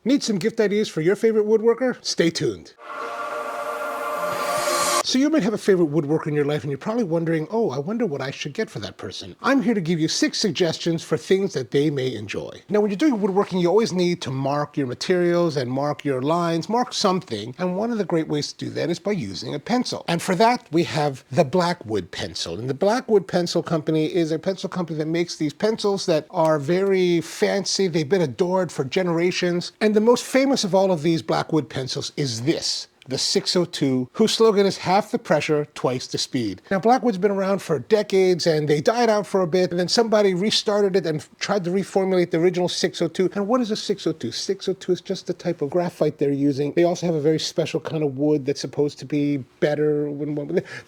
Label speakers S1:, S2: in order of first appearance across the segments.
S1: Need some gift ideas for your favorite woodworker? Stay tuned. So you might have a favorite woodworker in your life and you're probably wondering, oh, I wonder what I should get for that person. I'm here to give you 6 suggestions for things that they may enjoy. Now, when you're doing woodworking, you always need to mark your materials and mark your lines, mark something. And one of the great ways to do that is by using a pencil. And for that, we have the Blackwing Pencil. And the Blackwing Pencil Company is a pencil company that makes these pencils that are very fancy. They've been adored for generations. And the most famous of all of these Blackwing pencils is this, the 602, whose slogan is half the pressure, twice the speed. Now, Blackwing's been around for decades and they died out for a bit, and then somebody restarted it and tried to reformulate the original 602. And what is a 602? 602 is just the type of graphite they're using. They also have a very special kind of wood that's supposed to be better.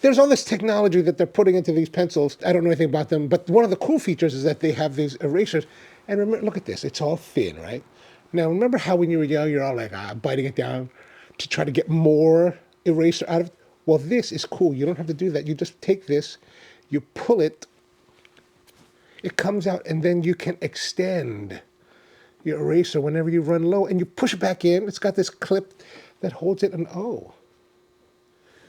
S1: There's all this technology that they're putting into these pencils. I don't know anything about them, but one of the cool features is that they have these erasers. And remember, look at this, it's all thin, right? Now, remember how when you were young, you're all like biting it down to try to get more eraser out of it? Well, this is cool. You don't have to do that. You just take this, you pull it, it comes out, and then you can extend your eraser whenever you run low, and you push it back in. It's got this clip that holds it, and oh,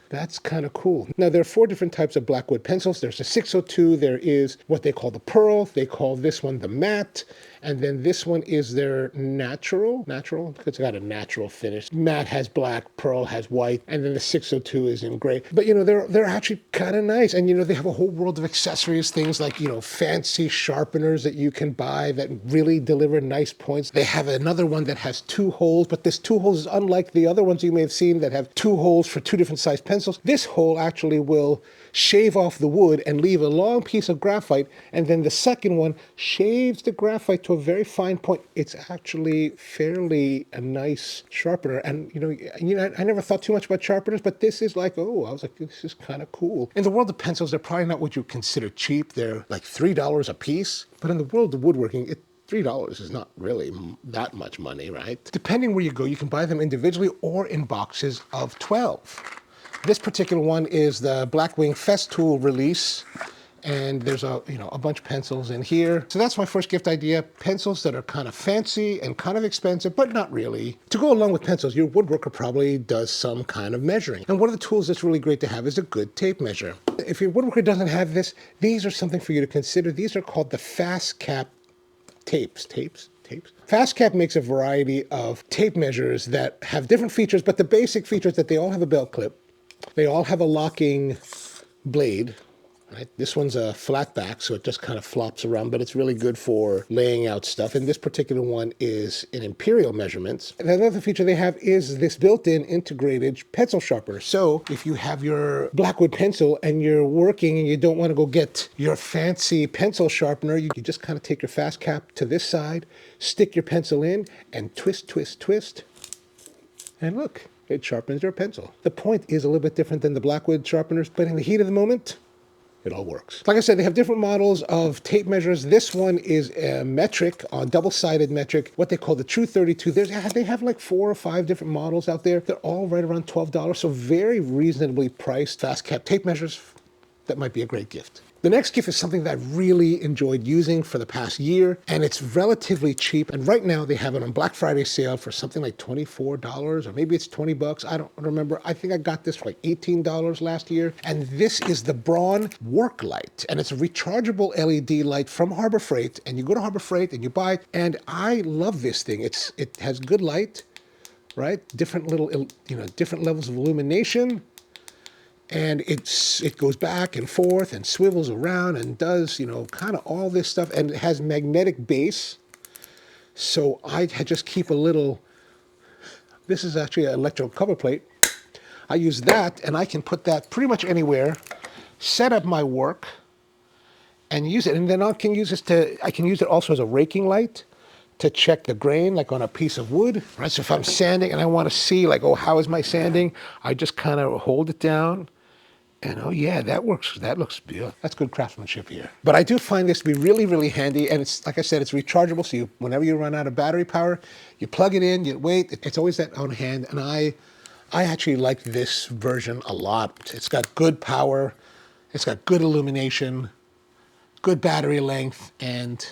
S1: that's kind of cool. Now, there are 4 different types of Blackwing pencils. There's a 602, there is what they call the pearl, they call this one the matte, and then this one is their natural, because it's got a natural finish. Matte has black, pearl has white, and then the 602 is in gray. But, you know, they're actually kind of nice, and, you know, they have a whole world of accessories, things like, you know, fancy sharpeners that you can buy that really deliver nice points. They have another one that has 2 holes, but this 2 holes is unlike the other ones you may have seen that have 2 holes for 2 different size pencils. This hole actually will shave off the wood and leave a long piece of graphite, and then the second one shaves the graphite to a very fine point. It's actually fairly a nice sharpener, and you know, I never thought too much about sharpeners, but this is like, oh, I was like, this is kind of cool. In the world of pencils, they're probably not what you consider cheap. They're like $3 a piece, but in the world of woodworking, $3 is not really that much money, right? Depending where you go, you can buy them individually or in boxes of 12. This particular one is the Blackwing Festool release, and there's a bunch of pencils in here. So that's my first gift idea, pencils that are kind of fancy and kind of expensive, but not really. To go along with pencils, your woodworker probably does some kind of measuring. And one of the tools that's really great to have is a good tape measure. If your woodworker doesn't have this, these are something for you to consider. These are called the FastCap tapes. FastCap makes a variety of tape measures that have different features, but the basic feature is that they all have a belt clip. They all have a locking blade, right? This one's a flat back, so it just kind of flops around, but it's really good for laying out stuff. And this particular one is in imperial measurements. And another feature they have is this built-in integrated pencil sharpener. So if you have your Blackwing pencil and you're working and you don't want to go get your fancy pencil sharpener, you just kind of take your FastCap to this side, stick your pencil in, and twist, twist, twist, and look. It sharpens your pencil. The point is a little bit different than the Blackwing sharpeners, but in the heat of the moment, it all works. Like I said, they have different models of tape measures. This one is a metric, on double-sided metric, what they call the True 32. They have like 4 or 5 different models out there. They're all right around $12, so very reasonably priced FastCap tape measures. That might be a great gift. The next gift is something that I really enjoyed using for the past year, and it's relatively cheap. And right now they have it on Black Friday sale for something like $24, or maybe it's 20 bucks. I don't remember. I think I got this for like $18 last year. And this is the Braun work light, and it's a rechargeable LED light from Harbor Freight. And you go to Harbor Freight and you buy it. And I love this thing. It has good light, right? Different levels of illumination. And it goes back and forth and swivels around and does, kind of all this stuff. And it has magnetic base. So I just keep a little, this is actually an electro cover plate. I use that, and I can put that pretty much anywhere, set up my work, and use it. And then I can use it also as a raking light to check the grain, like on a piece of wood. Right? So if I'm sanding and I want to see, like, oh, how is my sanding? I just kind of hold it down. And oh yeah, that works. That looks good. That's good craftsmanship here. But I do find this to be really, really handy. And it's, like I said, it's rechargeable. So whenever you run out of battery power, you plug it in, you wait. It's always that on hand. And I actually like this version a lot. It's got good power. It's got good illumination, good battery length. And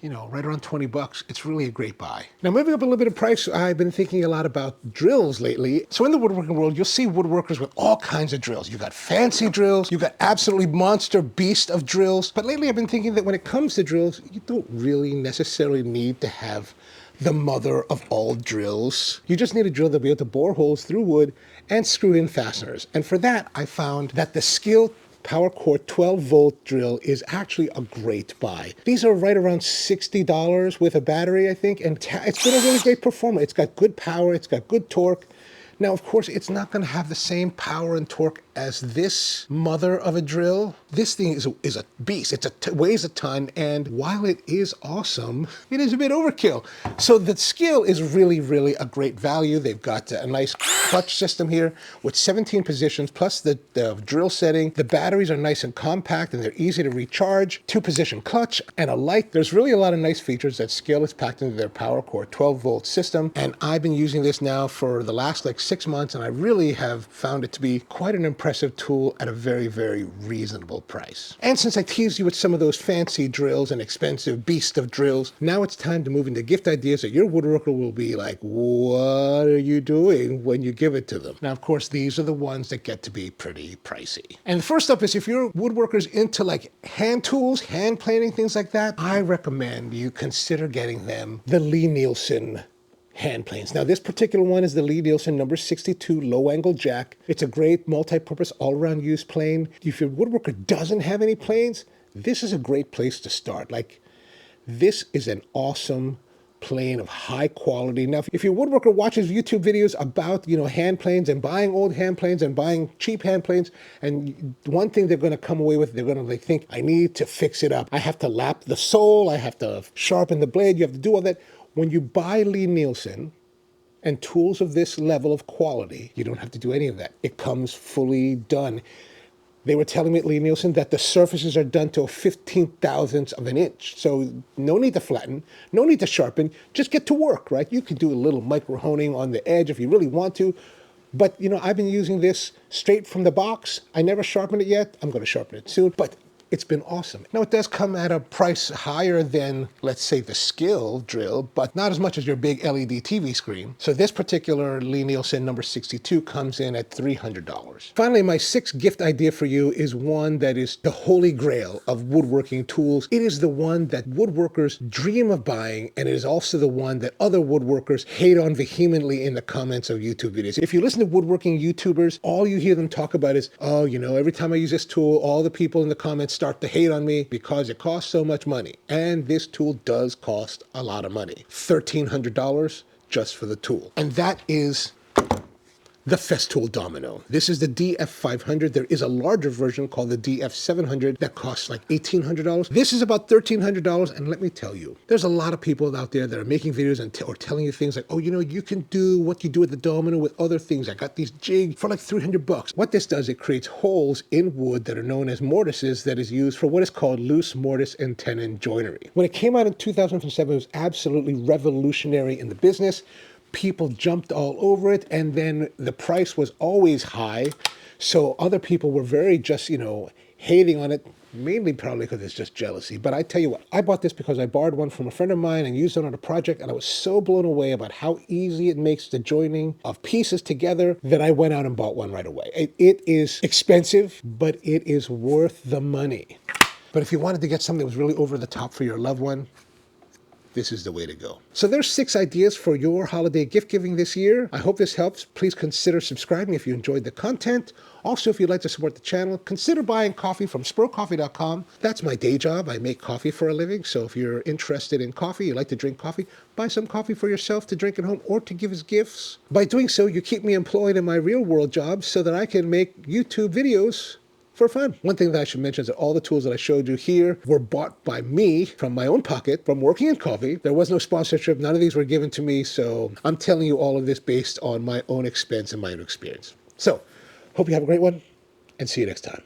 S1: you know, right around 20 bucks, it's really a great buy. Now, moving up a little bit in price, I've been thinking a lot about drills lately. So in the woodworking world, you'll see woodworkers with all kinds of drills. You got fancy drills, you got absolutely monster beast of drills. But lately I've been thinking that when it comes to drills, you don't really necessarily need to have the mother of all drills. You just need a drill that'll be able to bore holes through wood and screw in fasteners. And for that, I found that the Skil PowerCore 12-volt drill is actually a great buy. These are right around $60 with a battery, I think, and it's been a really great performer. It's got good power, it's got good torque. Now, of course, it's not going to have the same power and torque as this mother of a drill. This thing is a beast. It weighs a ton, and while it is awesome, it is a bit overkill. So the Skil is really, really a great value. They've got a nice clutch system here with 17 positions, plus the drill setting. The batteries are nice and compact, and they're easy to recharge. 2-position clutch and a light. There's really a lot of nice features that Skil has packed into their PowerCore 12-volt system, and I've been using this now for the last 6 months, and I really have found it to be quite an impressive tool at a very, very reasonable price. And since I teased you with some of those fancy drills and expensive beast of drills, now it's time to move into gift ideas that your woodworker will be like, what are you doing when you give it to them? Now, of course, these are the ones that get to be pretty pricey. And the first up is if your woodworker's into like hand tools, hand planing, things like that, I recommend you consider getting them the Lie-Nielsen hand planes. Now, this particular one is the Lie-Nielsen number 62 low-angle jack. It's a great multi-purpose all-around use plane. If your woodworker doesn't have any planes, this is a great place to start. Like, this is an awesome plane of high quality. Now, if your woodworker watches YouTube videos about, hand planes and buying old hand planes and buying cheap hand planes, and one thing they're going to come away with, they're going to think, I need to fix it up. I have to lap the sole. I have to sharpen the blade. You have to do all that. When you buy Lie-Nielsen and tools of this level of quality, you don't have to do any of that. It comes fully done. They were telling me at Lie-Nielsen that the surfaces are done to a 15,000th of an inch. So no need to flatten, no need to sharpen, just get to work, right? You can do a little micro honing on the edge if you really want to. But, I've been using this straight from the box. I never sharpened it yet. I'm going to sharpen it soon. But it's been awesome. Now, it does come at a price higher than, let's say, the Skil drill, but not as much as your big LED TV screen. So this particular Lie-Nielsen number 62 comes in at $300. Finally, my sixth gift idea for you is one that is the Holy Grail of woodworking tools. It is the one that woodworkers dream of buying, and it is also the one that other woodworkers hate on vehemently in the comments of YouTube videos. If you listen to woodworking YouTubers, all you hear them talk about is, oh, every time I use this tool, all the people in the comments start to hate on me because it costs so much money. And this tool does cost a lot of money. $1,300 just for the tool. And that is the Festool Domino. This is the DF500. There is a larger version called the DF700 that costs like $1,800. This is about $1,300, and let me tell you, there's a lot of people out there that are making videos or telling you things like, oh, you can do what you do with the Domino with other things. I got these jigs for like $300. What this does, it creates holes in wood that are known as mortises that is used for what is called loose mortise and tenon joinery. When it came out in 2007, it was absolutely revolutionary in the business. People jumped all over it, and then the price was always high. So other people were very just, hating on it, mainly probably because it's just jealousy. But I tell you what, I bought this because I borrowed one from a friend of mine and used it on a project, and I was so blown away about how easy it makes the joining of pieces together that I went out and bought one right away. It is expensive, but it is worth the money. But if you wanted to get something that was really over the top for your loved one, this is the way to go. So there's 6 ideas for your holiday gift giving this year. I hope this helps. Please consider subscribing if you enjoyed the content. Also, if you'd like to support the channel, consider buying coffee from SproCoffee.com. That's my day job. I make coffee for a living. So if you're interested in coffee, you like to drink coffee, buy some coffee for yourself to drink at home or to give as gifts. By doing so, you keep me employed in my real world job so that I can make YouTube videos for fun. One thing that I should mention is that all the tools that I showed you here were bought by me from my own pocket, from working in coffee. There was no sponsorship. None of these were given to me. So I'm telling you all of this based on my own expense and my own experience. So hope you have a great one, and see you next time.